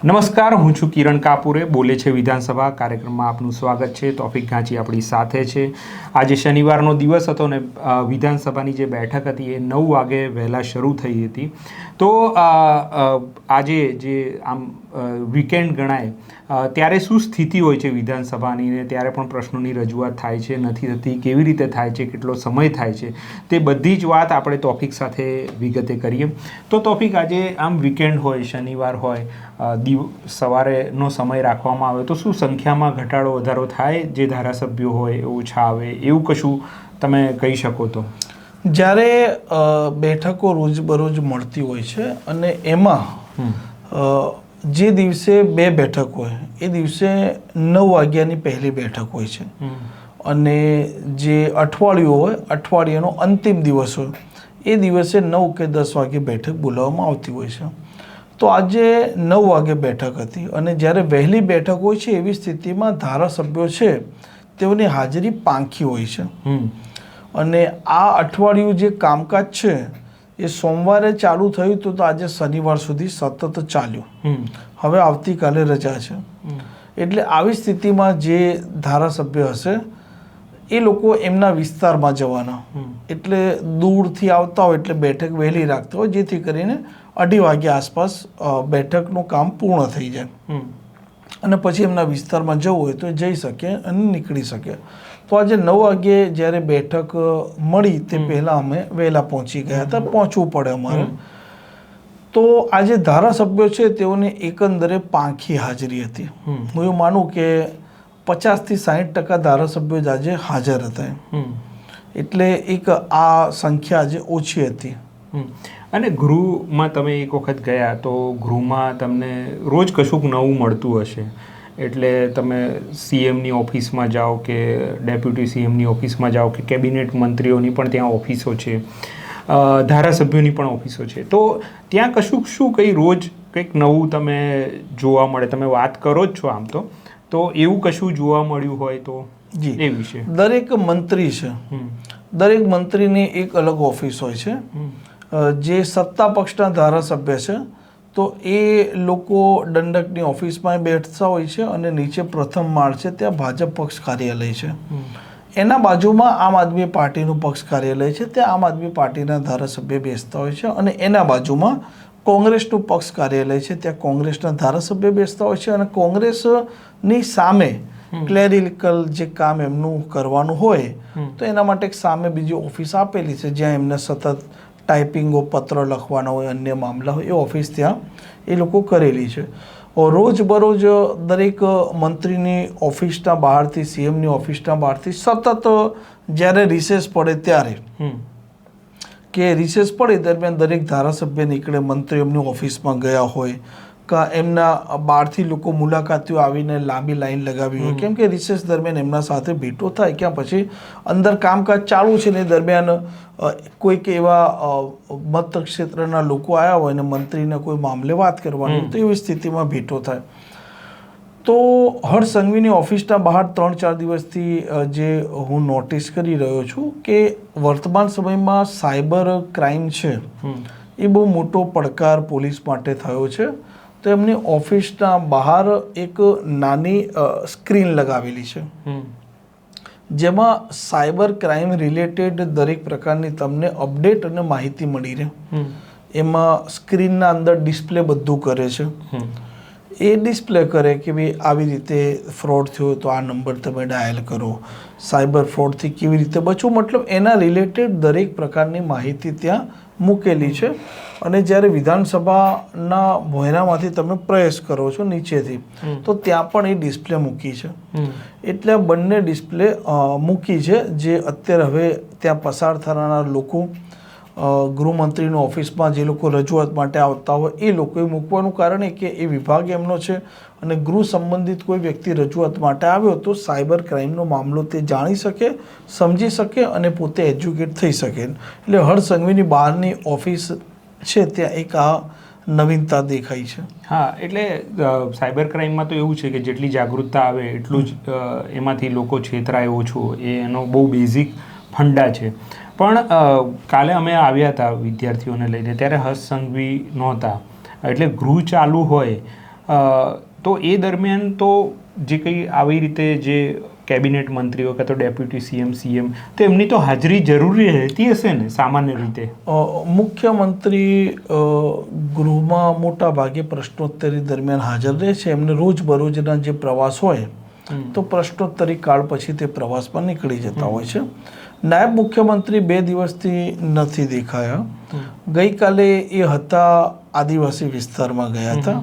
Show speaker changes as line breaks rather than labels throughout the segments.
નમસ્કાર, હું છું કિરણ કાપુરે. બોલે છે વિધાનસભા કાર્યક્રમમાં આપનું સ્વાગત છે. તોફિક ગાંચી આપણી સાથે છે. આજે શનિવારનો દિવસ હતો ને વિધાનસભાની જે બેઠક હતી એ 9 વાગે વહેલા શરૂ થઈ હતી. તો આજે જે આમ વીકેન્ડ ગણાય ત્યારે શું સ્થિતિ હોય છે વિધાનસભાની ને ત્યારે પણ પ્રશ્નોની રજૂઆત થાય છે, નથી થતી, કેવી રીતે થાય છે, કેટલો સમય થાય છે, તે બધી જ વાત આપણે તોફિક સાથે વિગતે કરીએ. તો તોફિક, આજે આમ વીકેન્ડ હોય, શનિવાર હોય, સવારેનો સમય રાખવામાં આવે તો શું સંખ્યામાં ઘટાડો વધારો થાય? જે ધારાસભ્યો હોય એ ઓછા આવે, એવું કશું તમે કહી શકો? તો
જ્યારે બેઠકો રોજબરોજ મળતી હોય છે અને એમાં જે દિવસે બે બેઠક હોય એ દિવસે 9 વાગ્યાની પહેલી બેઠક હોય છે અને જે અઠવાડિયું હોય, અઠવાડિયાનો અંતિમ દિવસ હોય, એ દિવસે 9 કે 10 વાગે બેઠક બોલાવવામાં આવતી હોય છે. તો આજે 9 વાગે બેઠક હતી અને જ્યારે વહેલી બેઠક હોય છે એવી સ્થિતિમાં ધારાસભ્યો છે તેઓની હાજરી પાંખી હોય છે. અને આ અઠવાડિયું જે કામકાજ છે એ સોમવારે ચાલુ થયું તો આજે શનિવાર સુધી સતત ચાલ્યું. હવે આવતીકાલે રજા છે. એટલે આવી સ્થિતિમાં જે ધારાસભ્ય હશે એ લોકો એમના વિસ્તારમાં જવાના, એટલે દૂરથી આવતા હોય એટલે બેઠક વહેલી રાખતા હોય જેથી કરીને 2:30 વાગ્યા આસપાસ બેઠકનું કામ પૂર્ણ થઈ જાય અને પછી એમના વિસ્તારમાં જવું હોય તો જઈ શકે અને નીકળી શકે. તો આજે 9 વાગ્યે જ્યારે બેઠક મળી તે પહેલાં અમે વહેલા પહોંચી ગયા હતા, પહોંચવું પડે અમારે. તો આજે ધારાસભ્યો છે તેઓને એકંદરે પાંખી હાજરી હતી. હું એવું માનું કે 50 થી 60% ધારાસભ્યો જ આજે હાજર હતા. એટલે એક આ સંખ્યા આજે ઓછી હતી.
અને ગૃહમાં તમે એક વખત ગયા તો ગૃહમાં તમને રોજ કશુંક નવું મળતું હશે. એટલે તમે સીએમની ઓફિસમાં જાઓ કે ડેપ્યુટી સીએમની ઓફિસમાં જાઓ કે કેબિનેટ મંત્રીઓની પણ ત્યાં ઓફિસો છે, ધારાસભ્યોની પણ ઓફિસો છે. તો ત્યાં શું કંઈ રોજ કંઈક નવું તમે જોવા મળે? તમે વાત કરો જ છો આમ તો એવું કશું જોવા મળ્યું હોય તો
જી
એ વિશે.
દરેક મંત્રી છે, દરેક મંત્રીની એક અલગ ઓફિસ હોય છે. જે સત્તા પક્ષના ધારાસભ્ય છે તો એ લોકો દંડકની ઓફિસમાં બેઠતા હોય છે અને નીચે પ્રથમ માળ છે ત્યાં ભાજપ પક્ષ કાર્યાલય છે. એના બાજુમાં આમ આદમી પાર્ટીનું પક્ષ કાર્યાલય છે, ત્યાં આમ આદમી પાર્ટીના ધારાસભ્ય બેસતા હોય છે અને એના બાજુમાં કોંગ્રેસનું પક્ષ કાર્યાલય છે, ત્યાં કોંગ્રેસના ધારાસભ્ય બેસતા હોય છે અને કોંગ્રેસની સામે ક્લેરિકલ જે કામ એમનું કરવાનું હોય તો એના માટે એક સામે બીજી ઓફિસ આપેલી છે જ્યાં એમને સતત ટાઈપિંગો, પત્ર લખવાના હોય, અન્ય મામલા હોય, એ ઓફિસ ત્યાં એ લોકો કરેલી છે. રોજબરોજ દરેક મંત્રીની ઓફિસના બહારથી, સીએમની ઓફિસના બહારથી સતત જ્યારે રિસેસ પડે ત્યારે કે રિસેસ પડે દરમિયાન દરેક ધારાસભ્ય નીકળે, મંત્રીઓ એમની ઓફિસમાં ગયા હોય કે એમના બહારથી લોકો મુલાકાતીઓ આવીને લાંબી લાઈન લગાવી હોય, કેમ કે રિસેસ દરમિયાન એમના સાથે ભેટો થાય. ક્યાં પછી અંદર કામકાજ ચાલુ છે ને દરમિયાન કોઈક એવા મતક્ષેત્રના લોકો આવ્યા હોય ને મંત્રીને કોઈ મામલે વાત કરવાની તો એવી સ્થિતિમાં ભેટો થાય. તો હર્ષ સંઘવીની ઓફિસના બહાર 3-4 દિવસથી જે હું નોટિસ કરી રહ્યો છું કે વર્તમાન સમયમાં સાયબર ક્રાઇમ છે એ બહુ મોટો પડકાર પોલીસ માટે થયો છે. તો એમની ઓફિસના બહાર એક નાની સ્ક્રીન લગાવેલી છે જેમાં સાયબર ક્રાઇમ રિલેટેડ દરેક પ્રકારની તમને અપડેટ અને માહિતી મળી રહે. એમાં સ્ક્રીનના અંદર ડિસ્પ્લે બધું કરે છે. એ ડિસ્પ્લે કરે કે ભાઈ આવી રીતે ફ્રોડ થયો તો આ નંબર તમે ડાયલ કરો, સાયબર ફ્રોડથી કેવી રીતે બચવું, મતલબ એના રિલેટેડ દરેક પ્રકારની માહિતી ત્યાં મૂકેલી છે. અને જ્યારે વિધાનસભાના ભોંયરામાંથી તમે પ્રવેશ કરો છો નીચેથી તો ત્યાં પણ એ ડિસ્પ્લે મૂકી છે. એટલે બંને ડિસ્પ્લે મૂકી છે જે અત્યારે હવે ત્યાં પસાર થનારા લોકો, ગૃહમંત્રીની ઓફિસમાં જે લોકો રજૂઆત માટે આવતા હોય એ લોકોએ મૂકવાનું કારણ એ કે એ વિભાગ એમનો છે અને ગૃહ સંબંધિત કોઈ વ્યક્તિ રજૂઆત માટે આવ્યો તો સાયબર ક્રાઇમનો મામલો તે જાણી શકે, સમજી શકે અને પોતે એજ્યુકેટ થઈ શકે. એટલે હર્ષ સંઘવીની બહારની ઓફિસ છે ત્યાં એક આ નવીનતા દેખાય છે.
હા, એટલે સાયબર ક્રાઇમમાં તો એવું છે કે જેટલી જાગૃતતા આવે એટલું જ એમાંથી લોકો છેતરાય ઓછું, એનો બહુ બેઝિક ફંડા છે. પણ કાલે અમે આવ્યા હતા વિદ્યાર્થીઓને લઈને ત્યારે હર્ષ સંઘવી નહોતા. એટલે ગૃહ ચાલુ હોય તો એ દરમિયાન તો જે કંઈ આવી રીતે જે કેબિનેટ મંત્રીઓ કાં તો ડેપ્યુટી સીએમ તો એમની તો હાજરી જરૂરી રહેતી હશે ને સામાન્ય રીતે?
મુખ્યમંત્રી ગૃહમાં મોટા ભાગે પ્રશ્નોત્તરી દરમિયાન હાજર રહે છે. એમને રોજબરોજના જે પ્રવાસ હોય તો પ્રશ્નોત્તરી કાળ પછી તે પ્રવાસમાં નીકળી જતા હોય છે. નાયબ મુખ્યમંત્રી 2 દિવસથી નથી દેખાયા. ગઈકાલે એ હતા આદિવાસી વિસ્તારમાં ગયા હતા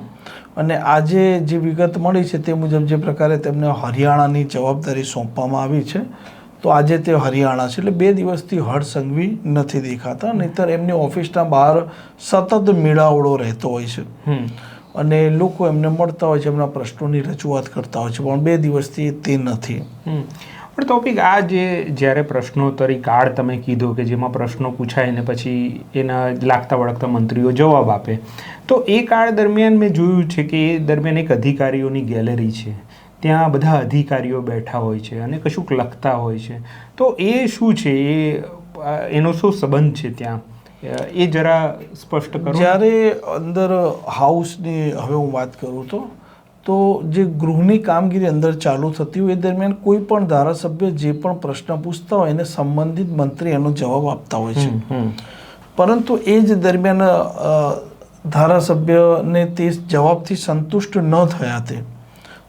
અને આજે જે વિગત મળી છે તે મુજબ જે પ્રકારે તેમને હરિયાણાની જવાબદારી સોંપવામાં આવી છે તો આજે તે હરિયાણા છે, એટલે 2 દિવસથી હર્ષ સંઘવી નથી દેખાતા. નહીંતર એમની ઓફિસના બહાર સતત મેળાવડો રહેતો હોય છે અને લોકો એમને મળતા હોય છે, એમના પ્રશ્નોની રજૂઆત કરતા હોય છે, પણ 2 દિવસથી તે નથી.
પણ ટોપિક આ જે જ્યારે પ્રશ્નોત્તરી કાળ તમે કીધો કે જેમાં પ્રશ્નો પૂછાય ને પછી એના લાગતા વળગતા મંત્રીઓ જવાબ આપે, તો એ કાળ દરમિયાન મેં જોયું છે કે એ દરમિયાન એક અધિકારીઓની ગેલેરી છે, ત્યાં બધા અધિકારીઓ બેઠા હોય છે અને કશુંક લખતા હોય છે. તો એ શું છે, એનો શું સંબંધ છે ત્યાં, એ જરા સ્પષ્ટ કરો.
જ્યારે અંદર હાઉસની હવે હું વાત કરું તો જે ગૃહની કામગીરી અંદર ચાલુ થતી હોય એ દરમિયાન કોઈ પણ ધારાસભ્ય જે પણ પ્રશ્ન પૂછતા હોય એને સંબંધિત મંત્રી એનો જવાબ આપતા હોય છે. પરંતુ એ જ દરમિયાન ધારાસભ્યને તે જવાબથી સંતુષ્ટ ન થયા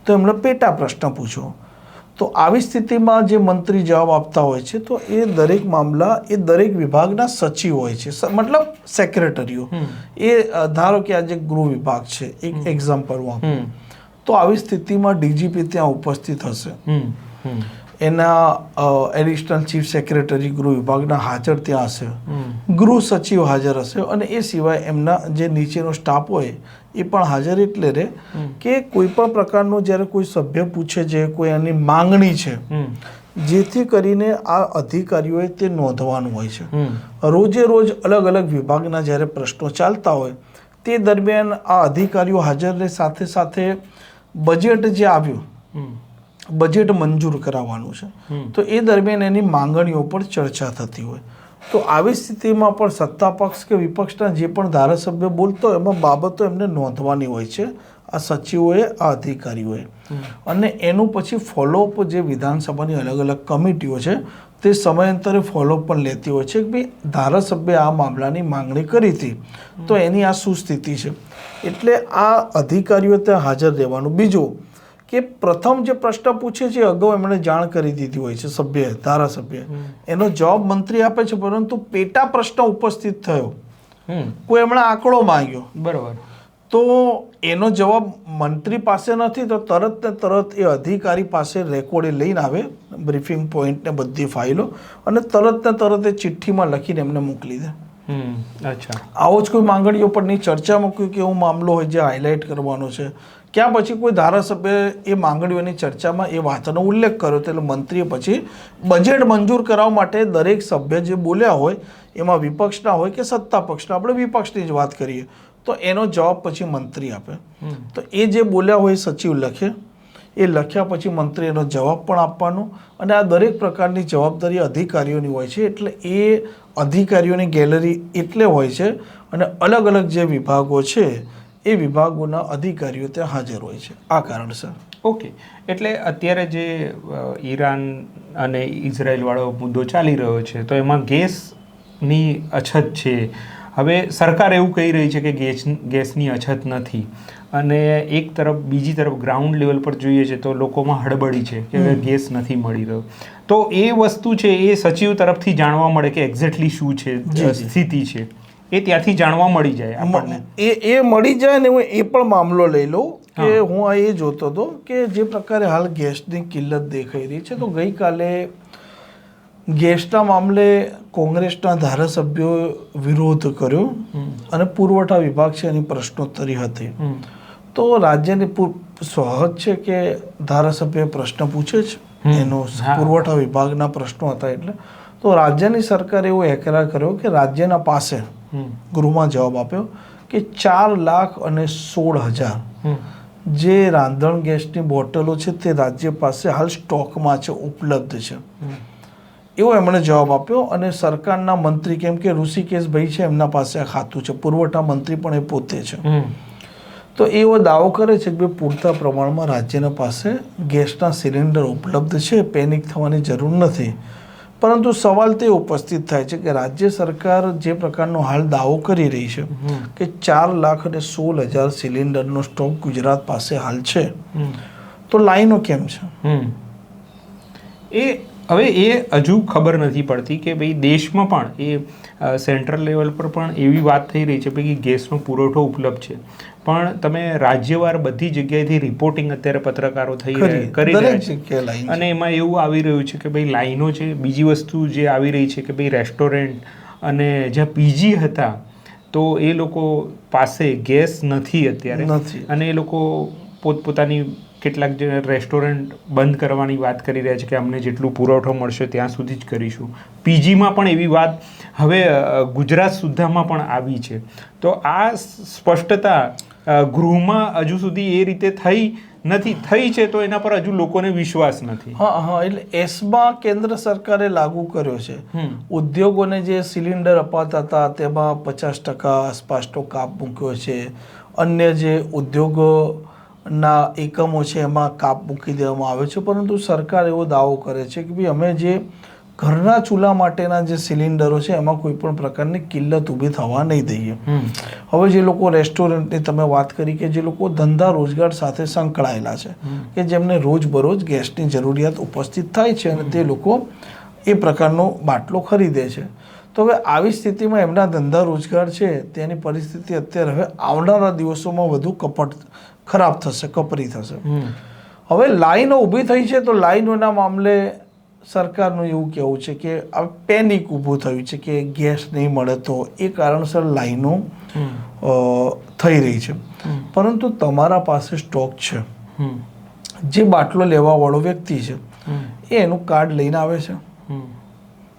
તો એમણે પેટા પ્રશ્ન પૂછ્યો. તો આવી સ્થિતિમાં જે મંત્રી જવાબ આપતા હોય છે તો એ દરેક મામલા એ દરેક વિભાગના સચિવ હોય છે, મતલબ સેક્રેટરીઓ. એ ધારો કે આજે ગૃહ વિભાગ છે, એક એક્ઝામ્પલ હું આપું, તો આવી સ્થિતિમાં ડીજીપી ત્યાં ઉપસ્થિત હશે, એના એડિશનલ ચીફ સેક્રેટરી ગૃહ વિભાગના હાજર ત્યાં હશે, ગૃહ સચિવ હાજર હશે અને એ સિવાય એમના જે નીચેનો સ્ટાફ હોય એ પણ હાજર. એટલે રહે કે કોઈ પણ પ્રકારનો જ્યારે કોઈ સભ્ય પૂછે છે, કોઈ એની માંગણી છે, જેથી કરીને આ અધિકારીઓએ તે નોંધવાનું હોય છે. રોજે રોજ અલગ અલગ વિભાગના જ્યારે પ્રશ્નો ચાલતા હોય તે દરમિયાન આ અધિકારીઓ હાજર રહે. સાથે સાથે બજેટ જે આવ્યું, બજેટ મંજૂર કરાવવાનું છે તો એ દરમિયાન એની માંગણીઓ પર ચર્ચા થતી હોય. તો આવી સ્થિતિમાં પણ સત્તા પક્ષ કે વિપક્ષના જે પણ ધારાસભ્ય બોલતો હોય એમાં બાબતો એમને નોંધવાની હોય છે, આ સચિવોએ, આ અધિકારીઓએ. અને એનું પછી ફોલોઅપ જે વિધાનસભાની અલગ અલગ કમિટીઓ છે તે સમયાંતરે ફોલોઅપ પણ લેતી હોય છે કે ભાઈ ધારાસભ્ય આ મામલાની માંગણી કરી હતી તો એની આ શું સ્થિતિ છે. એટલે આ અધિકારીઓ ત્યાં હાજર રહેવાનું. બીજું કે પ્રથમ જે પ્રશ્ન પૂછે છે અગાઉ એમણે જાણ કરી દીધી હોય છે સભ્ય, ધારાસભ્ય, એનો જવાબ મંત્રી આપે છે, પરંતુ પેટા પ્રશ્ન ઉપસ્થિત થયો, કોઈ એમણે આંકડો માંગ્યો, બરાબર, તો એનો જવાબ મંત્રી પાસે નથી તો તરત ને તરત એ અધિકારી પાસે રેકોર્ડે લઈને આવે, બ્રીફિંગ પોઈન્ટ ને બધી ફાઇલો, અને તરત ને તરત એ ચિઠ્ઠીમાં લખીને એમને મોકલી દે.
અચ્છા,
આવો જ કોઈ માંગણીઓ પરની ચર્ચામાં કોઈ કેવો મામલો હોય જે હાઇલાઇટ કરવાનો છે, ક્યાં પછી કોઈ ધારાસભ્ય એ માંગણીઓની ચર્ચામાં એ વાતનો ઉલ્લેખ કર્યો તો એટલે મંત્રીએ પછી બજેટ મંજૂર કરાવવા માટે દરેક સભ્ય જે બોલ્યા હોય એમાં વિપક્ષના હોય કે સત્તા પક્ષના, આપણે વિપક્ષની જ વાત કરીએ તો એનો જવાબ પછી મંત્રી આપે. તો એ જે બોલ્યા હોય સચિવ લખે, એ લખ્યા પછી મંત્રી એનો જવાબ પણ આપવાનો, અને આ દરેક પ્રકારની જવાબદારી અધિકારીઓની હોય છે. એટલે એ અધિકારીઓની ગેલેરી એટલે હોય છે અને અલગ અલગ જે વિભાગો છે એ વિભાગોના અધિકારીઓ ત્યાં હાજર હોય છે, આ કારણસર.
ઓકે, એટલે અત્યારે જે ઈરાન અને ઇઝરાયલવાળો મુદ્દો ચાલી રહ્યો છે તો એમાં ગેસની અછત છે. હવે સરકાર એવું કહી રહી છે કે ગેસની અછત નથી, અને એક તરફ બીજી તરફ ગ્રાઉન્ડ લેવલ પર જોઈએ છે તો લોકોમાં હડબડી છે કે ગેસ નથી મળી રહ્યો. તો એ વસ્તુ છે એ સચિવ તરફથી જાણવા મળે કે એક્ઝેક્ટલી શું છે સ્થિતિ છે, એ ત્યાંથી જાણવા મળી જાય આપણને.
એ મળી જાય ને હું એ પણ મામલો લઈ લઉં કે હું આ એ જોતો હતો કે જે પ્રકારે હાલ ગેસની કિલ્લત દેખાઈ રહી છે તો ગઈકાલે ગેસના મામલે કોંગ્રેસના ધારાસભ્યોએ વિરોધ કર્યો અને પુરવઠા વિભાગ છે એની પ્રશ્નોત્તરી હતી. તો રાજ્યની સહજ છે કે ધારાસભ્ય પ્રશ્ન પૂછે જ, એનો પુરવઠા વિભાગના પ્રશ્નો હતા એટલે. તો રાજ્યની સરકારે એવો એકરાર કર્યો કે રાજ્યના પાસે ગૃહમાં જવાબ આપ્યો કે 4,16,000 જે રાંધણ ગેસની બોટલો છે તે રાજ્ય પાસે હાલ સ્ટોકમાં છે, ઉપલબ્ધ છે, એવો એમણે જવાબ આપ્યો. અને સરકારના મંત્રી, કેમ કે ઋષિકેશભાઈ છે એમના પાસે આ ખાતું છે, પુરવઠા મંત્રી પણ એ પોતે છે, તો એવો દાવો કરે છે કે પૂરતા પ્રમાણમાં રાજ્યના પાસે ગેસના સિલિન્ડર ઉપલબ્ધ છે, પેનિક થવાની જરૂર નથી. પરંતુ સવાલ તે ઉપસ્થિત થાય છે કે રાજ્ય સરકાર જે પ્રકારનો હાલ દાવો કરી રહી છે કે 4,16,000 સિલિન્ડરનો સ્ટોક ગુજરાત પાસે હાલ છે, તો લાઈનો કેમ છે?
એ હવે એ હજુ ખબર નથી પડતી કે ભાઈ દેશમાં પણ એ સેન્ટ્રલ લેવલ પર પણ એવી વાત થઈ રહી છે કે ગેસનો પુરવઠો ઉપલબ્ધ છે, પણ તમે રાજ્યવાર બધી જગ્યાએથી રિપોર્ટિંગ અત્યારે પત્રકારો કરી રહ્યા છે અને એમાં એવું આવી રહ્યું છે કે ભાઈ લાઈનો છે. બીજી વસ્તુ જે આવી રહી છે કે ભાઈ રેસ્ટોરન્ટ અને જ્યાં પીજી હતા તો એ લોકો પાસે ગેસ નથી અત્યારે, અને એ લોકો પોતપોતાની કેટલાક જે રેસ્ટોરન્ટ બંધ કરવાની વાત કરી રહ્યા છે કે અમને જેટલું પુરવઠો મળશે ત્યાં સુધી જ કરીશું. પીજીમાં પણ એવી વાત હવે ગુજરાત સુધામાં પણ આવી છે. તો આ સ્પષ્ટતા ગૃહમાં હજુ સુધી એ રીતે થઈ છે, તો એના પર હજુ લોકોને વિશ્વાસ નથી.
હા, એટલે એસમાં કેન્દ્ર સરકારે લાગુ કર્યો છે. ઉદ્યોગોને જે સિલિન્ડર અપાતા હતા તેમાં 50% આસપાસનો કાપ મૂક્યો છે. અન્ય જે ઉદ્યોગો ના એકમો છે એમાં કાપ મૂકી દેવામાં આવે છે. પરંતુ સરકાર એવો દાવો કરે છે કે ભાઈ અમે જે ઘરના ચૂલા માટેના જે સિલિન્ડરો છે એમાં કોઈ પણ પ્રકારની કિલ્લત ઊભી થવા નહીં દઈએ. હવે જે લોકો રેસ્ટોરન્ટની તમે વાત કરી કે જે લોકો ધંધા રોજગાર સાથે સંકળાયેલા છે કે જેમને રોજબરોજ ગેસની જરૂરિયાત ઉપસ્થિત થાય છે અને તે લોકો એ પ્રકારનો બાટલો ખરીદે છે, તો હવે આવી સ્થિતિમાં એમના ધંધા રોજગાર છે તેની પરિસ્થિતિ અત્યારે હવે આવનારા દિવસોમાં વધુ ખરાબ થશે, કપરી થશે. હવે લાઈનો ઊભી થઈ છે, તો લાઈનોના મામલે સરકારનું એવું કહેવું છે કે આ પેનિક ઊભું થયું છે કે ગેસ નહીં મળે, તો એ કારણસર લાઈનો થઈ રહી છે. પરંતુ તમારા પાસે સ્ટોક છે, જે બાટલો લેવાવાળો વ્યક્તિ છે એ એનું કાર્ડ લઈને આવે છે,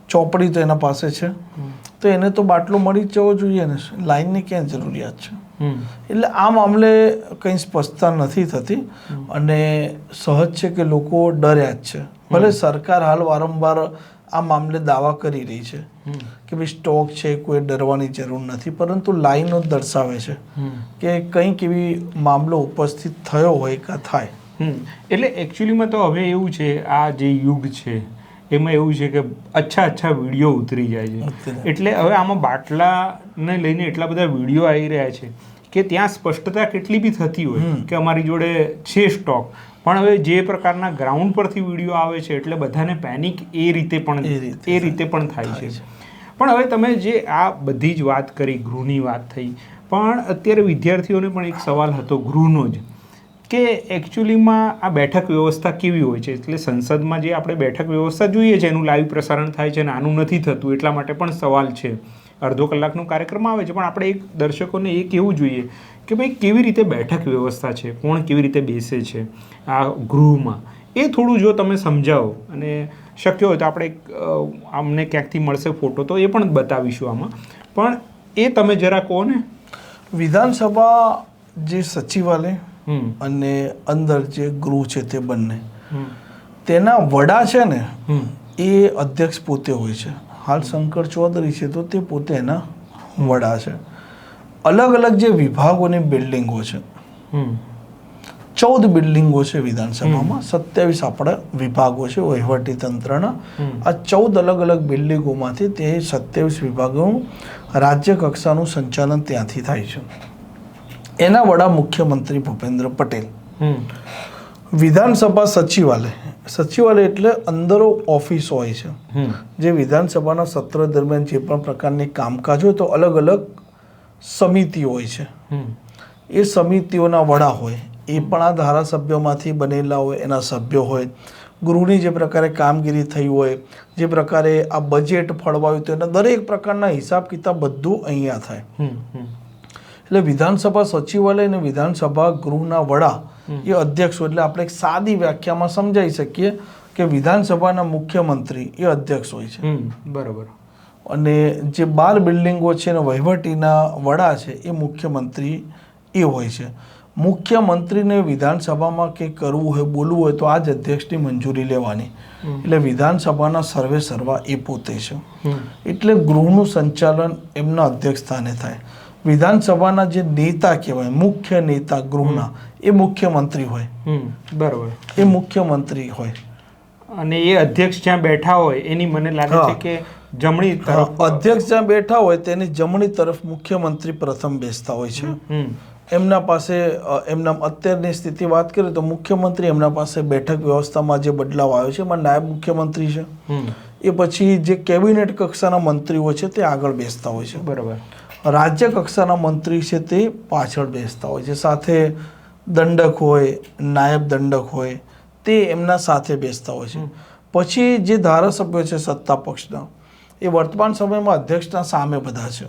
ચોપડી તો એના પાસે છે, તો એને તો બાટલો મળી જ જવો જોઈએ ને, લાઈનની ક્યાં જરૂરિયાત છે? એટલે આ મામલે કંઈ સ્પષ્ટતા નથી થતી અને સહજ છે કે લોકો ડર્યા જ છે. ભલે સરકાર હાલ વારંવાર આ મામલે દાવા કરી રહી છે કે ભાઈ સ્ટોક છે, કોઈ ડરવાની જરૂર નથી, પરંતુ લાઈનો દર્શાવે છે કે કંઈક એવી મામલો ઉપસ્થિત થયો હોય કે થાય.
એટલે એકચ્યુઅલીમાં તો હવે એવું છે, આ જે યુગ છે એમાં એવું છે કે અચ્છા વિડીયો ઉતરી જાય છે. એટલે હવે આમાં બાટલાને લઈને એટલા બધા વિડીયો આવી રહ્યા છે કે ત્યાં સ્પષ્ટતા કેટલી બી થતી હોય કે અમારી જોડે છે સ્ટોક, પણ હવે જે પ્રકારના ગ્રાઉન્ડ પરથી વિડીયો આવે છે એટલે બધાને પેનિક એ રીતે પણ થાય છે. પણ હવે તમે જે આ બધી જ વાત કરી, ગૃહની વાત થઈ, પણ અત્યારે વિદ્યાર્થીઓને પણ એક સવાલ હતો ગૃહનો જ કે એકચ્યુઅલીમાં આ બેઠક વ્યવસ્થા કેવી હોય છે. એટલે સંસદમાં જે આપણે બેઠક વ્યવસ્થા જોઈએ છે એનું લાઈવ પ્રસારણ થાય છે અને આનું નથી થતું, એટલા માટે પણ સવાલ છે. અડધો કલાકનો કાર્યક્રમ આવે છે, પણ આપણે એક દર્શકોને એ કહેવું જોઈએ કે ભાઈ કેવી રીતે બેઠક વ્યવસ્થા છે, કોણ કેવી રીતે બેસે છે આ ગૃહમાં, એ થોડું જો તમે સમજાવો અને શક્ય હોય તો આપણે અમને ક્યાંકથી મળશે ફોટો તો એ પણ બતાવીશું આમાં, પણ એ તમે જરા કહો ને.
વિધાનસભા જે સચિવાલય અને અંદર જે ગૃહ છે તે બંને, તેના વડા છે ને એ અધ્યક્ષ પોતે હોય છે. હાલ શંકર ચૌધરી છે તો તે પોતે એના વડા છે. અલગ અલગ જે વિભાગોની બિલ્ડિંગો છે, 14 બિલ્ડિંગો છે વિધાનસભામાં, 27 આપણા વિભાગો છે વહીવટી તંત્રના. આ 14 અલગ અલગ બિલ્ડિંગોમાંથી તે 27 વિભાગોનું રાજ્ય કક્ષાનું સંચાલન ત્યાંથી થાય છે. એના વડા મુખ્યમંત્રી ભૂપેન્દ્ર પટેલ. વિધાનસભા સચિવાલય એટલે અંદર ઓફિસ હોય છે, જે વિધાનસભાના સત્ર દરમિયાન જે પણ પ્રકારની કામકાજ હોય તો અલગ અલગ સમિતિઓ હોય છે. એ સમિતિઓના વડા હોય, એ પણ આ ધારાસભ્યોમાંથી બનેલા હોય, એના સભ્યો હોય. ગૃહની જે પ્રકારે કામગીરી થઈ હોય, જે પ્રકારે આ બજેટ ફળવાયું તો એના દરેક પ્રકારના હિસાબ કિતાબ બધું અહીંયા થાય. એટલે વિધાનસભા સચિવાલય અને વિધાનસભા ગૃહના વડા એ અધ્યક્ષો. એટલે આપણે એક સાદી વ્યાખ્યામાં સમજાવી શકીએ કે વિધાનસભાના મુખ્યમંત્રી એ અધ્યક્ષ હોય છે.
બરાબર.
અને જે 12 બિલ્ડિંગો છે ને વહીવટીના વડા છે એ મુખ્યમંત્રી એ હોય છે. મુખ્યમંત્રીને વિધાનસભામાં કંઈક કરવું હોય, બોલવું હોય તો આ જ અધ્યક્ષની મંજૂરી લેવાની. એટલે વિધાનસભાના સર્વે સર્વા એ પોતે છે. એટલે ગૃહનું સંચાલન એમના અધ્યક્ષ સ્થાને થાય. વિધાનસભાના જે નેતા કહેવાય, મુખ્ય નેતા ગૃહના, એ મુખ્યમંત્રી હોય.
બરોબર.
એ મુખ્યમંત્રી હોય
અને એ અધ્યક્ષ જ્યાં બેઠા હોય એની મને લાગે છે કે જમણી તરફ
અધ્યક્ષ જ્યાં બેઠા હોય તેની જમણી તરફ મુખ્યમંત્રી પ્રથમ બેસતા હોય છે. એમના પાસે અત્યારની સ્થિતિ વાત કરીએ તો મુખ્યમંત્રી એમના પાસે બેઠક વ્યવસ્થામાં જે બદલાવ આવ્યો છે એમાં નાયબ મુખ્યમંત્રી છે. એ પછી જે કેબિનેટ કક્ષાના મંત્રીઓ છે તે આગળ બેસતા હોય છે.
બરાબર.
રાજ્ય કક્ષાના મંત્રી છે તે પાછળ બેસતા હોય છે. સાથે દંડક હોય, નાયબ દંડક હોય, તે એમના સાથે બેસતા હોય છે. પછી જે ધારાસભ્યો છે સત્તા પક્ષના, એ વર્તમાન સમયમાં અધ્યક્ષના સામે બધા છે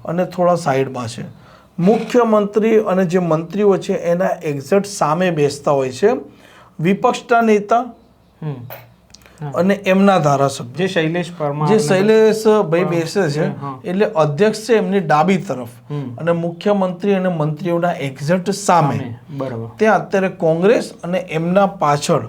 અને થોડા સાઈડમાં છે. મુખ્યમંત્રી અને જે મંત્રીઓ છે એના એક્ઝેક્ટ સામે બેસતા હોય છે વિપક્ષના નેતા અને એમના ધારાસભ્ય.
જે શૈલેષ પરમાર,
જે શૈલેષભાઈ બેસે છે એટલે અધ્યક્ષ છે એમની ડાબી તરફ અને મુખ્યમંત્રી અને મંત્રીઓના એક્ઝેક્ટ સામે.
બરાબર.
ત્યાં અત્યારે કોંગ્રેસ અને એમના પાછળ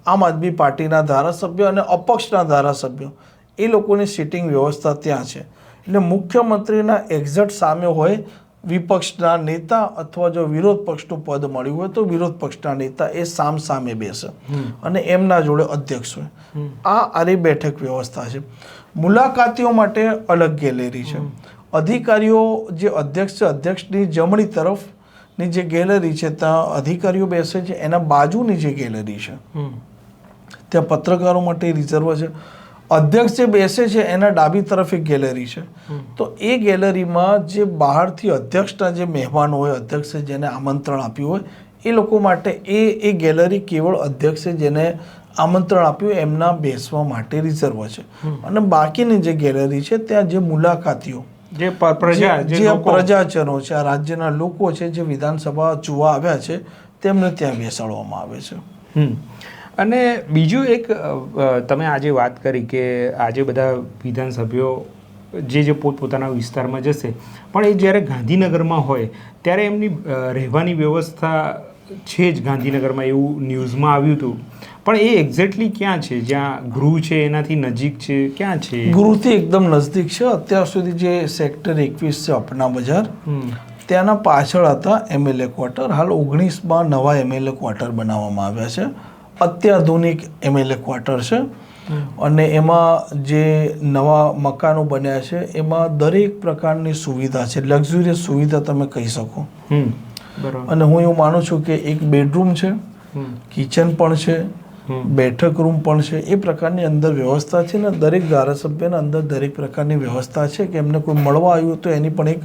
આમ આદમી પાર્ટીના ધારાસભ્યો અને અપક્ષના ધારાસભ્યો, એ લોકોની સિટિંગ વ્યવસ્થા ત્યાં છે. એટલે મુખ્યમંત્રીના એક્ઝેક્ટ સામે હોય વિપક્ષના નેતા, અથવા જો વિરોધ પક્ષનું પદ મળ્યું હોય તો વિરોધ પક્ષના નેતા એ સામે બેસે અને એમના જોડે અધ્યક્ષ હોય. આ આરી બેઠક વ્યવસ્થા છે. મુલાકાતીઓ માટે અલગ ગેલેરી છે. અધિકારીઓ જે અધ્યક્ષ છે, અધ્યક્ષની જમણી તરફની જે ગેલેરી છે ત્યાં અધિકારીઓ બેસે છે. એના બાજુની જે ગેલેરી છે ત્યાં પત્રકારો માટે રિઝર્વ છે. અધ્યક્ષ જે બેસે છે એના ડાબી તરફ એક ગેલેરી છે. તો એ ગેલેરીમાં જે બહારથી અધ્યક્ષના જે મહેમાનો હોય, અધ્યક્ષે જેને આમંત્રણ આપ્યું હોય, એ લોકો માટે એ ગેલેરી કેવળ અધ્યક્ષે જેને આમંત્રણ આપ્યું એમના બેસવા માટે રિઝર્વ છે. અને બાકીની જે ગેલેરી છે ત્યાં જે મુલાકાતીઓ,
જે
પ્રજાજનો છે, આ રાજ્યના લોકો છે જે વિધાનસભા જોવા આવ્યા છે, તેમને ત્યાં બેસાડવામાં આવે છે.
અને બીજું એક તમે આજે વાત કરી કે આજે બધા વિધાનસભ્યો જે પોતપોતાના વિસ્તારમાં જશે, પણ એ જ્યારે ગાંધીનગરમાં હોય ત્યારે એમની રહેવાની વ્યવસ્થા છે જ ગાંધીનગરમાં, એવું ન્યૂઝમાં આવ્યું હતું. પણ એ એક્ઝેક્ટલી ક્યાં છે? જ્યાં ગૃહ છે એનાથી નજીક છે? ક્યાં છે?
ગૃહથી એકદમ નજદીક છે. અત્યાર સુધી જે સેક્ટર 21 છે અપના બજાર, ત્યાંના પાછળ હતા એમએલએ ક્વાર્ટર. હાલ 19માં નવા એમએલએ ક્વાર્ટર બનાવવામાં આવ્યા છે. અત્યાધુનિક એમએલએ ક્વાર્ટર છે અને એમાં જે નવા મકાનો બન્યા છે એમાં દરેક પ્રકારની સુવિધા છે, લક્ઝુરિયસ સુવિધા તમે કહી શકો. અને હું એવું માનું છું કે એક બેડરૂમ છે, કિચન પણ છે, બેઠક રૂમ પણ છે, એ પ્રકારની અંદર વ્યવસ્થા છે. ને દરેક ધારાસભ્યના અંદર દરેક પ્રકારની વ્યવસ્થા છે કે એમને કોઈ મળવા આવ્યું તો એની પણ એક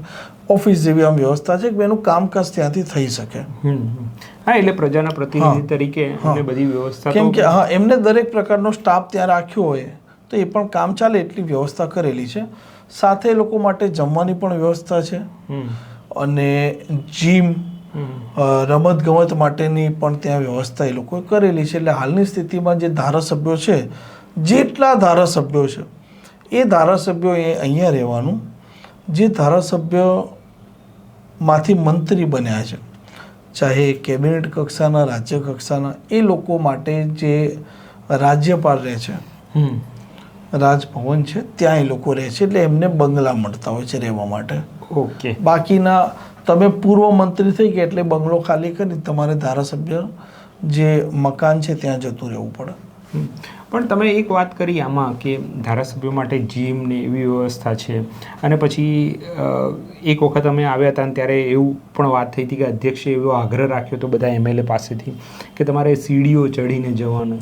ઓફિસ જેવી આમ વ્યવસ્થા છે કે એનું કામકાજ ત્યાંથી થઈ શકે.
હા, એટલે પ્રજાના પ્રતિનિધિ તરીકે એમને બધી વ્યવસ્થા,
કેમ કે એમને દરેક પ્રકારનો સ્ટાફ ત્યાં રાખ્યો હોય તો એ પણ કામ ચાલે એટલી વ્યવસ્થા કરેલી છે. સાથે લોકો માટે જમવાની પણ વ્યવસ્થા છે અને જીમ, રમત ગમત માટેની પણ ત્યાં વ્યવસ્થા એ લોકોએ કરેલી છે. એટલે હાલની સ્થિતિમાં જે ધારાસભ્યો છે, જેટલા ધારાસભ્યો છે, એ ધારાસભ્યો એ અહીંયા રહેવાનું, જે ધારાસભ્ય માંથી મંત્રી બન્યા છે, ચાહે કેબિનેટ કક્ષાના, રાજ્ય કક્ષાના, એ લોકો માટે જે રાજ્યપાલ રહે છે, રાજભવન છે, ત્યાં એ લોકો રહે છે. એટલે એમને બંગલા મળતા હોય છે રહેવા માટે.
ઓકે.
બાકીના તમે પૂર્વ મંત્રી થઈ ગયા એટલે બંગલો ખાલી કરી તમારે ધારાસભ્ય જે મકાન છે ત્યાં જતું રહેવું પડે.
પણ તમે એક વાત કરી આમાં કે ધારાસભ્યો માટે જીમ ને એવી વ્યવસ્થા છે, અને પછી એક વખત અમે આવ્યા હતા ત્યારે એવું પણ વાત થઈ હતી કે અધ્યક્ષે એવો આગ્રહ રાખ્યો હતો બધા એમએલએ પાસેથી કે તમારે સીડીઓ ચડીને જવાનું,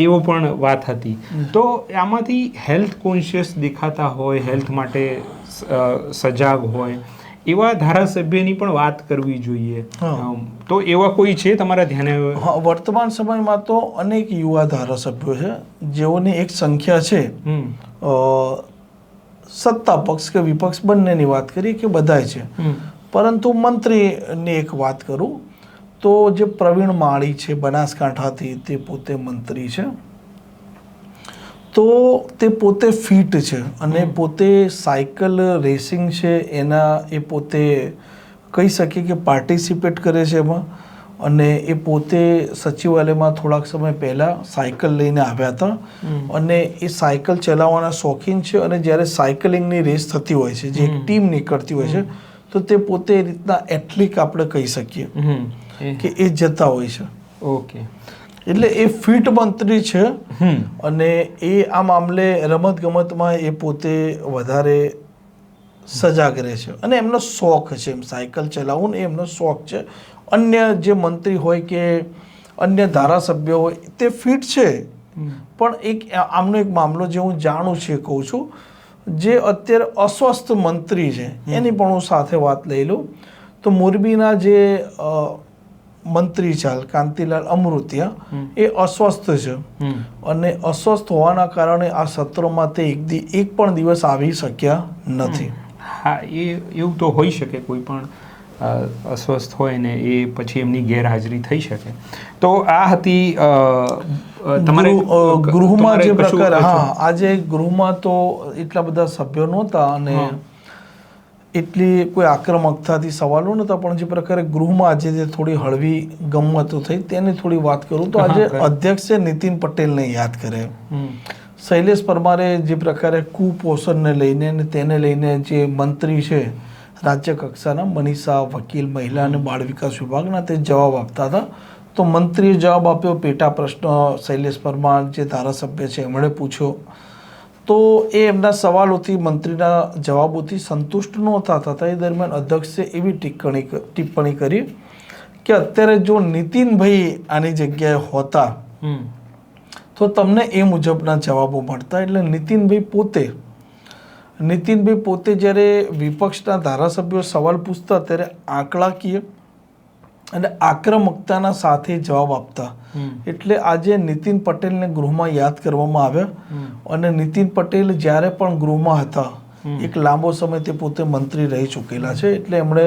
એવો પણ વાત હતી. તો આમાંથી હેલ્થ કોન્શિયસ દેખાતા હોય, હેલ્થ માટે સજાગ હોય એવા ધારાસભ્યની પણ વાત કરવી જોઈએ. તો એવા કોઈ છે તમારા ધ્યાને?
વર્તમાન સમયમાં તો અનેક યુવા ધારાસભ્યો છે જેઓની એક સંખ્યા છે, સત્તા પક્ષ કે વિપક્ષ બંનેની વાત કરીએ કે બધાય છે. પરંતુ મંત્રીની એક વાત કરું તો જે પ્રવીણ માળી છે બનાસકાંઠાથી, તે પોતે મંત્રી છે. તો તે પોતે ફિટ છે અને પોતે સાયકલ રેસિંગ છે એના એ પોતે કહી શકીએ કે પાર્ટિસિપેટ કરે છે એમાં. અને એ પોતે સચિવાલયમાં થોડાક સમય પહેલાં સાયકલ લઈને આવ્યા હતા અને એ સાયકલ ચલાવવાના શોખીન છે. અને જ્યારે સાયકલિંગની રેસ થતી હોય છે, જે એક ટીમ નીકળતી હોય છે, તો તો તે પોતે એ રીતના એથ્લિક આપણે કહી શકીએ કે એ જતા હોય છે.
ઓકે,
એટલે એ ફિટ મંત્રી છે અને એ આ મામલે રમતગમતમાં એ પોતે વધારે સજાગ રહે છે અને એમનો શોખ છે, એમ સાયકલ ચલાવવું ને એમનો શોખ છે. અન્ય જે મંત્રી હોય કે અન્ય ધારાસભ્ય હોય તે ફિટ છે, પણ આમનો એક મામલો જે હું જાણું છું એ કહું છું, જે અત્યારે અસ્વસ્થ મંત્રી છે એની પણ હું સાથે વાત લઈ લઉં તો મોરબીના જે મંત્રી છે કાંતિલાલ અમૃતિયા એ અસ્વસ્થ છે અને અસ્વસ્થ હોવાના કારણે આ સત્રોમાં તે એક પણ દિવસ આવી શક્યા નથી.
હા, એવું તો હોઈ શકે, કોઈ પણ અસ્વસ્થ હોય ને એ પછી એમની ગેરહાજરી થઈ શકે. તો આ હતી તમારે
ગૃહમાં જે પ્રકારે, હા, આજે ગૃહમાં તો એટલા બધા સભ્યો નહોતા અને એટલી કોઈ આક્રમકતાથી સવાલો નહોતા, પણ જે પ્રકારે ગૃહમાં આજે જે થોડી હળવી ગમ્મતો થઈ તેની થોડી વાત કરું તો આજે અધ્યક્ષે નીતિન પટેલને યાદ કરે. શૈલેષ પરમારે જે પ્રકારે કુપોષણને લઈને અને તેને લઈને જે મંત્રી છે રાજ્ય કક્ષાના મનીષા વકીલ મહિલા અને બાળ વિકાસ વિભાગના તે જવાબ આપતા હતા, તો મંત્રીએ જવાબ આપ્યો. પેટા પ્રશ્ન શૈલેષ પરમાર જે ધારાસભ્ય છે એમણે પૂછ્યો તો એ એમના સવાલોથી મંત્રીના જવાબોથી સંતુષ્ટ નહોતા થતા. એ દરમિયાન અધ્યક્ષે એવી ટિપ્પણી કરી કે અત્યારે જો નીતિનભાઈ આની જગ્યાએ હોતા તો તમને એ મુજબના જવાબો મળતા. એટલે નીતિનભાઈ પોતે જ્યારે વિપક્ષના ધારાસભ્યો સવાલ પૂછતા ત્યારે આંકડાકીય અને આક્રમકતાના સાથે જવાબ આપતા. એટલે આજે નીતિન પટેલને ગૃહમાં યાદ કરવામાં આવ્યા અને નીતિન પટેલ જ્યારે પણ ગૃહમાં હતા એક લાંબો સમય તે પોતે મંત્રી રહી ચૂકેલા છે, એટલે એમણે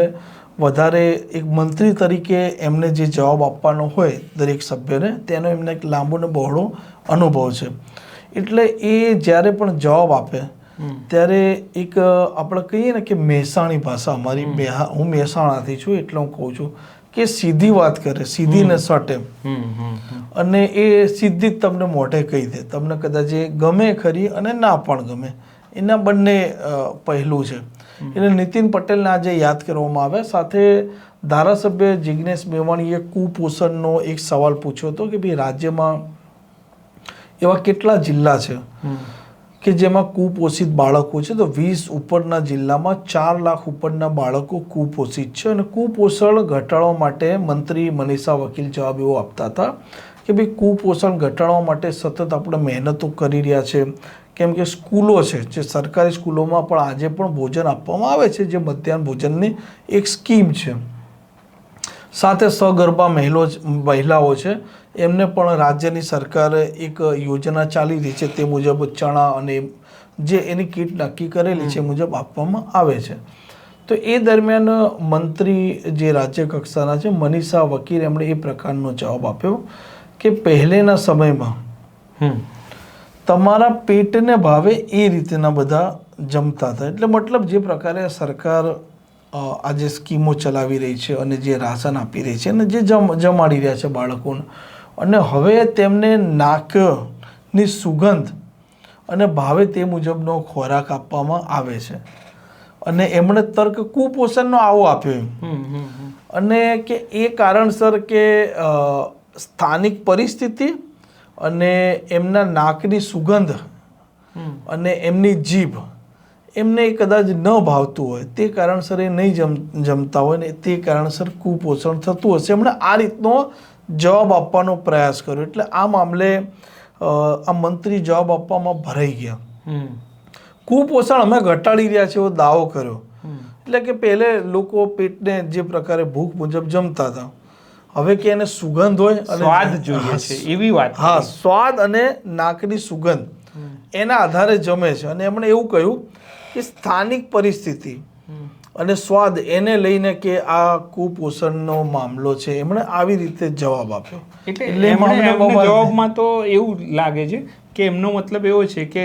વધારે એક મંત્રી તરીકે એમને જે જવાબ આપવાનો હોય દરેક સભ્યને તેનો એમને એક લાંબો ને બહોળો અનુભવ છે. એટલે એ જ્યારે પણ જવાબ આપે ત્યારે એક આપણે કહીએ ને કે મહેસાણી ભાષા, અમારી હું મહેસાણાથી છું એટલે હું કહું છું કે સીધી વાત કરે, સીધી ને સટ એમ, અને એ સીધી જ તમને મોઢે કહી દે. તમને કદાચ એ ગમે ખરી અને ના પણ ગમે, એના બંને પહેલું છે. એટલે નીતિન પટેલને આજે યાદ કરવામાં આવે. સાથે ધારાસભ્ય જિજ્ઞેશ મેવાણીએ કુપોષણનો એક સવાલ પૂછ્યો હતો કે ભાઈ રાજ્યમાં એવા કેટલા જિલ્લા છે કે જેમાં કુપોષિત બાળકો છે, તો 20 ઉપરના જિલ્લામાં 4 લાખ ઉપરના બાળકો કુપોષિત છે. અને કુપોષણ ઘટાડવા માટે મંત્રી મનીષા વકીલ જવાબ એવો આપતા હતા કે ભાઈ કુપોષણ ઘટાડવા માટે સતત આપણે મહેનતો કરી રહ્યા છે, કેમ કે સ્કૂલો છે જે સરકારી સ્કૂલોમાં પણ આજે પણ ભોજન આપવામાં આવે છે, જે મધ્યાહન ભોજનની એક સ્કીમ છે. સાથે સગર્ભા મહિલાઓ છે એમને પણ રાજ્યની સરકારે એક યોજના ચાલી રહી છે, તે મુજબ ચણા અને જે એની કીટ નક્કી કરેલી છે મુજબ આપવામાં આવે છે. તો એ દરમિયાન મંત્રી જે રાજ્ય કક્ષાના છે મનીષા વકીલ એમણે એ પ્રકારનો જવાબ આપ્યો કે પહેલેના સમયમાં તમારા પેટને ભાવે એ રીતના બધા જમતા હતા. એટલે મતલબ જે પ્રકારે સરકાર આજે સ્કીમો ચલાવી રહી છે અને જે રાશન આપી રહી છે અને જે જમાડી રહ્યા છે બાળકોને, અને હવે તેમને નાકની સુગંધ અને ભાવે તે મુજબનો ખોરાક આપવામાં આવે છે. અને એમણે તર્ક કુપોષણનો આવો આપ્યો અને કે એ કારણસર કે સ્થાનિક પરિસ્થિતિ અને એમના નાકની સુગંધ અને એમની જીભ એમને કદાચ ન ભાવતું હોય તે કારણસર એ નહીં જમતા હોય ને તે કારણસર કુપોષણ થતું હશે. એમણે આ રીતનો જવાબ આપવાનો પ્રયાસ કર્યો. એટલે આ મામલે આ મંત્રી જવાબ આપવામાં ભરાઈ ગયા. કુપોષણ અમે ઘટાડી રહ્યા છે એવો દાવો કર્યો. એટલે કે પહેલે લોકો પેટને જે પ્રકારે ભૂખ મુજબ જમતા હતા, હવે કે એને સુગંધ હોય અને
સ્વાદ જોઈએ છે એવી વાત.
હા, સ્વાદ અને નાકની સુગંધ એના આધારે જમે છે. અને એમણે એવું કહ્યું કે સ્થાનિક પરિસ્થિતિ અને સ્વાદ એને લઈને કે આ કુપોષણનો મામલો છે, એમણે આવી રીતે જવાબ આપ્યો.
એટલે જવાબમાં તો એવું લાગે છે કે એમનો મતલબ એવો છે કે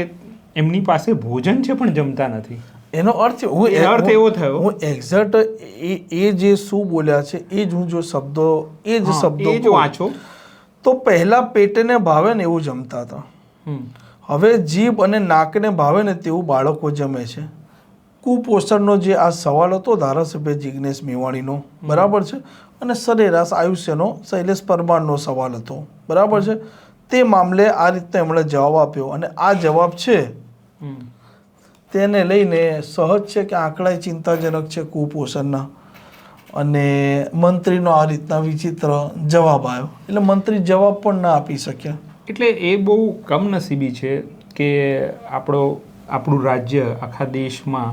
એમની પાસે ભોજન છે પણ જમતા નથી.
એનો અર્થ
એવો થયો.
હું એક્ઝેક્ટ એ જે શું બોલ્યા છે એ જ હું જો શબ્દો વાંચો તો પહેલા પેટને ભાવે ને એવું જમતા હતા, હવે જીભ અને નાકને ભાવે ને તેવું બાળકો જમે છે. કુપોષણનો જે આ સવાલ હતો ધારાસભ્ય જિજ્ઞેશ મેવાણીનો, બરાબર છે, અને સરેરાશ આયુષ્યનો શૈલેષ પરમારનો સવાલ હતો, બરાબર છે, તે મામલે આ રીતના એમણે જવાબ આપ્યો. અને આ જવાબ છે તેને લઈને સહજ છે કે આંકડા ચિંતાજનક છે કુપોષણના, અને મંત્રીનો આ રીતના વિચિત્ર જવાબ આવ્યો એટલે મંત્રી જવાબ પણ ના આપી શક્યા.
એટલે એ બહુ કમનસીબી છે કે આપણું રાજ્ય આખા દેશમાં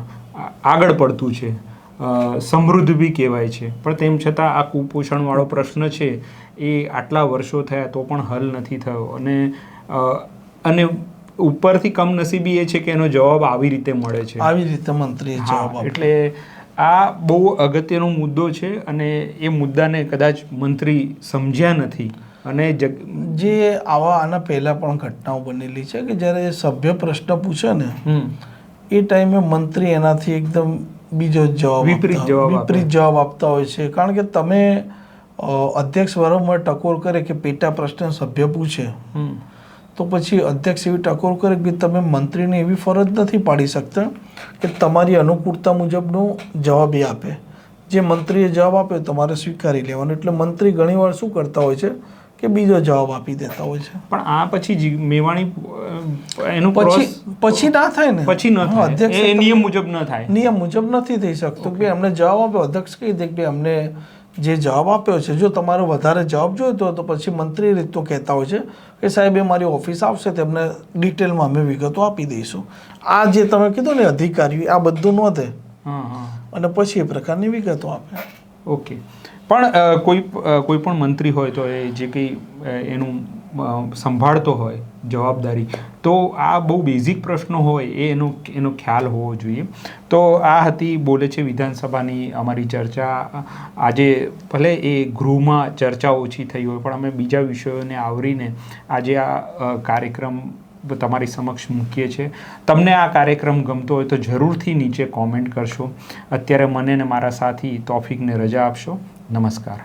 આગળ પડતું છે, સમૃદ્ધ બી કહેવાય છે, પણ તેમ છતાં આ કુપોષણવાળો પ્રશ્ન છે એ આટલા વર્ષો થયા તો પણ હલ નથી થયો. અને ઉપરથી કમનસીબી એ છે કે એનો જવાબ આવી રીતે મળે છે,
આવી રીતે મંત્રીએ જવાબ આપ્યો.
એટલે આ બહુ અગત્યનો મુદ્દો છે અને એ મુદ્દાને કદાચ મંત્રી સમજ્યા નથી. અને
જે આના પહેલાં પણ ઘટનાઓ બનેલી છે કે જ્યારે સભ્ય પ્રશ્ન પૂછે ને એ ટાઈમે મંત્રી એનાથી એકદમ બીજો
વિપરીત
જવાબ આપતા હોય છે. કારણ કે તમે અધ્યક્ષ વારંવાર ટકોર કરે કે પેટા પ્રશ્ન સભ્ય પૂછે તો પછી અધ્યક્ષ એવી ટકોર કરે કે તમે મંત્રીને એવી ફરજ નથી પાડી શકતા કે તમારી અનુકૂળતા મુજબનો જવાબ એ આપે. જે મંત્રીએ જવાબ આપ્યો તમારે સ્વીકારી લેવાનો. એટલે મંત્રી ઘણીવાર શું કરતા હોય છે કે બીજો જવાબ આપી દેતા હોય છે.
પણ આ પછી મેવાણી એનું
પછી ના થાય ને,
પછી ન થાય, અધ્યક્ષ નિયમ મુજબ ન થાય,
નિયમ મુજબ નથી થઈ શકતું કે અમને જવાબ આપ્યો, અધ્યક્ષ કહી દે કે અમને જે જવાબ આપ્યો છે જો તમારો વધારે જવાબ જોઈતો હોય તો પછી મંત્રી રીતો કહેતા હોય છે કે સાહેબ એ મારી ઓફિસ આવશે તેમને ડિટેલમાં અમે વિગતો આપી દઈશું. આ જે તમે કીધું ને અધિકારીઓ આ બધું નોંધે અને પછી એ પ્રકારની વિગતો આપે.
ઓકે. પણ કોઈ પણ મંત્રી હોય તો એ જે કંઈ એનું સંભાળતો હોય જવાબદારી, તો આ બહુ બેઝિક પ્રશ્નો હોય એનો ખ્યાલ હોવો જોઈએ. તો આ હતી બોલે છે વિધાનસભાની અમારી ચર્ચા. આજે ભલે એ ગૃહમાં ચર્ચા ઓછી થઈ હોય પણ અમે બીજા વિષયોને આવરીને આજે આ કાર્યક્રમ તમારી સમક્ષ મૂકીએ છીએ. તમને આ કાર્યક્રમ ગમતો હોય તો જરૂરથી નીચે કોમેન્ટ કરશો. અત્યારે મને ને મારા સાથી તોફિકને રજા આપશો. નમસ્કાર.